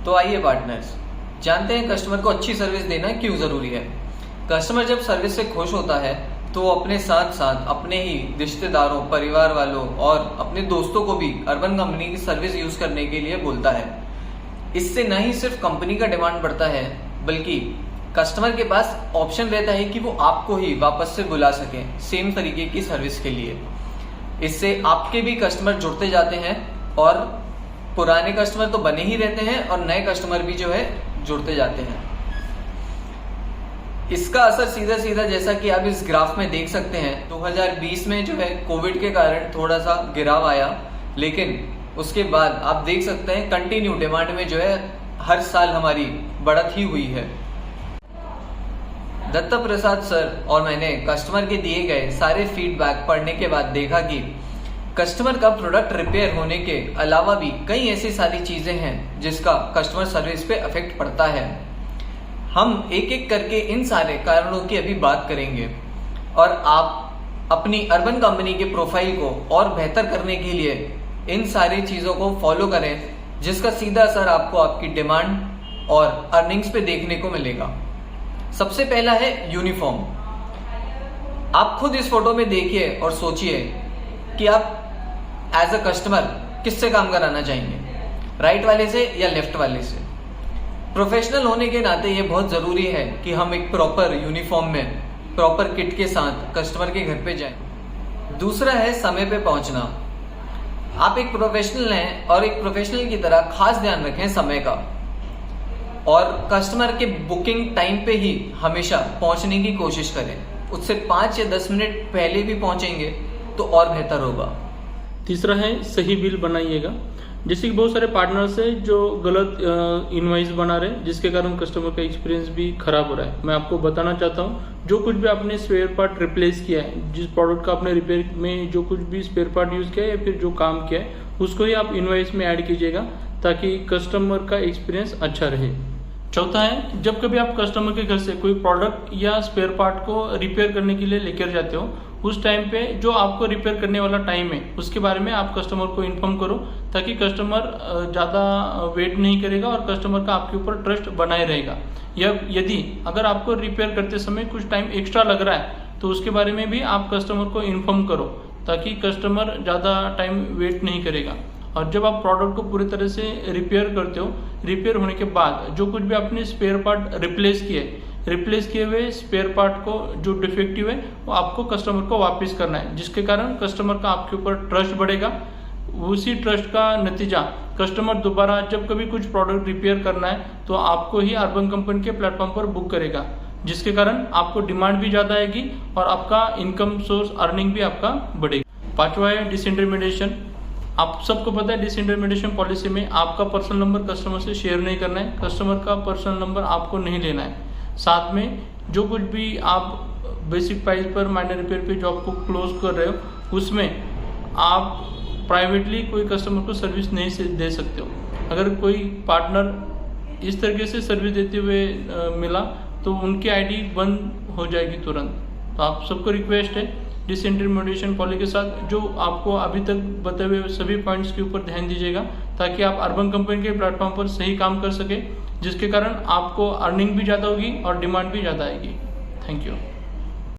तो आइए पार्टनर्स, जानते हैं कस्टमर को अच्छी सर्विस देना क्यों ज़रूरी है। कस्टमर जब सर्विस से खुश होता है तो वो अपने साथ साथ अपने ही रिश्तेदारों, परिवार वालों और अपने दोस्तों को भी अर्बन कंपनी की सर्विस यूज़ करने के लिए बोलता है। इससे न ही सिर्फ कंपनी का डिमांड बढ़ता है, बल्कि कस्टमर के पास ऑप्शन रहता है कि वो आपको ही वापस से बुला सके सेम तरीके की सर्विस के लिए। इससे आपके भी कस्टमर जुड़ते जाते हैं और पुराने कस्टमर तो बने ही रहते हैं और नए कस्टमर भी जो है जुड़ते जाते हैं। इसका असर सीधा सीधा जैसा कि आप इस ग्राफ में देख सकते हैं, 2020 में जो है कोविड के कारण थोड़ा सा गिराव आया, लेकिन उसके बाद आप देख सकते हैं कंटिन्यू डिमांड में जो है हर साल हमारी बढ़त ही हुई है। दत्ता प्रसाद सर और मैंने कस्टमर के दिए गए सारे फीडबैक पढ़ने के बाद देखा कि कस्टमर का प्रोडक्ट रिपेयर होने के अलावा भी कई ऐसी सारी चीज़ें हैं जिसका कस्टमर सर्विस पे अफेक्ट पड़ता है। हम एक एक करके इन सारे कारणों की अभी बात करेंगे और आप अपनी अर्बन कंपनी के प्रोफाइल को और बेहतर करने के लिए इन सारी चीज़ों को फॉलो करें, जिसका सीधा असर आपको आपकी डिमांड और अर्निंग्स पे देखने को मिलेगा। सबसे पहला है यूनिफॉर्म। आप खुद इस फोटो में देखिए और सोचिए कि आप एज अ कस्टमर किससे काम कराना चाहेंगे, राइट वाले से या लेफ्ट वाले से। प्रोफेशनल होने के नाते ये बहुत ज़रूरी है कि हम एक प्रॉपर यूनिफॉर्म में प्रॉपर किट के साथ कस्टमर के घर पे जाएं। दूसरा है समय पे पहुंचना। आप एक प्रोफेशनल हैं और एक प्रोफेशनल की तरह खास ध्यान रखें समय का, और कस्टमर के बुकिंग टाइम पे ही हमेशा पहुंचने की कोशिश करें। उससे 5 या 10 मिनट पहले भी पहुंचेंगे तो और बेहतर होगा। तीसरा है सही बिल बनाइएगा। जैसे कि बहुत सारे पार्टनर्स है जो गलत इनवॉइस बना रहे हैं, जिसके कारण कस्टमर का एक्सपीरियंस भी खराब हो रहा है। मैं आपको बताना चाहता हूँ, जो कुछ भी आपने स्पेयर पार्ट रिप्लेस किया है, जिस प्रोडक्ट का आपने रिपेयर में जो कुछ भी स्पेयर पार्ट यूज किया है या फिर जो काम किया है, उसको ही आप इनवॉइस में ऐड कीजिएगा ताकि कस्टमर का एक्सपीरियंस अच्छा रहे। चौथा है, जब कभी आप कस्टमर के घर से कोई प्रोडक्ट या स्पेयर पार्ट को रिपेयर करने के लिए लेकर जाते हो, उस टाइम पे जो आपको रिपेयर करने वाला टाइम है उसके बारे में आप कस्टमर को इन्फॉर्म करो, ताकि कस्टमर ज़्यादा वेट नहीं करेगा और कस्टमर का आपके ऊपर ट्रस्ट बनाए रहेगा। या यदि अगर आपको रिपेयर करते समय कुछ टाइम एक्स्ट्रा लग रहा है तो उसके बारे में भी आप कस्टमर को इन्फॉर्म करो, ताकि कस्टमर ज़्यादा टाइम वेट नहीं करेगा। और जब आप प्रोडक्ट को पूरी तरह से रिपेयर करते हो, रिपेयर होने के बाद जो कुछ भी आपने स्पेयर पार्ट रिप्लेस किए हुए स्पेयर पार्ट को जो डिफेक्टिव है वो आपको कस्टमर को वापस करना है, जिसके कारण कस्टमर का आपके ऊपर ट्रस्ट बढ़ेगा। उसी ट्रस्ट का नतीजा कस्टमर दोबारा जब कभी कुछ प्रोडक्ट रिपेयर करना है तो आपको ही अर्बन कंपनी के प्लेटफॉर्म पर बुक करेगा, जिसके कारण आपको डिमांड भी ज़्यादा आएगी और आपका इनकम सोर्स अर्निंग भी आपका बढ़ेगा। पांचवा है डिसइंटरमीडिएशन। आप सबको पता है डिसइंटरमीडिएशन पॉलिसी में आपका पर्सनल नंबर कस्टमर से शेयर नहीं करना है, कस्टमर का पर्सनल नंबर आपको नहीं लेना है। साथ में जो कुछ भी आप बेसिक प्राइस पर माइनर रिपेयर पे जॉब को क्लोज कर रहे हो, उसमें आप प्राइवेटली कोई कस्टमर को सर्विस नहीं दे सकते हो। अगर कोई पार्टनर इस तरीके से सर्विस देते हुए मिला तो उनकी आईडी बंद हो जाएगी तुरंत। तो आप सबको रिक्वेस्ट है, डिसइंटरमीडिएशन पॉलिसी के साथ जो आपको अभी तक बताए हुए सभी पॉइंट्स के ऊपर ध्यान दीजिएगा, ताकि आप अर्बन कंपनी के प्लेटफॉर्म पर सही काम कर सके, जिसके कारण आपको अर्निंग भी ज़्यादा होगी और डिमांड भी ज़्यादा आएगी। Thank you.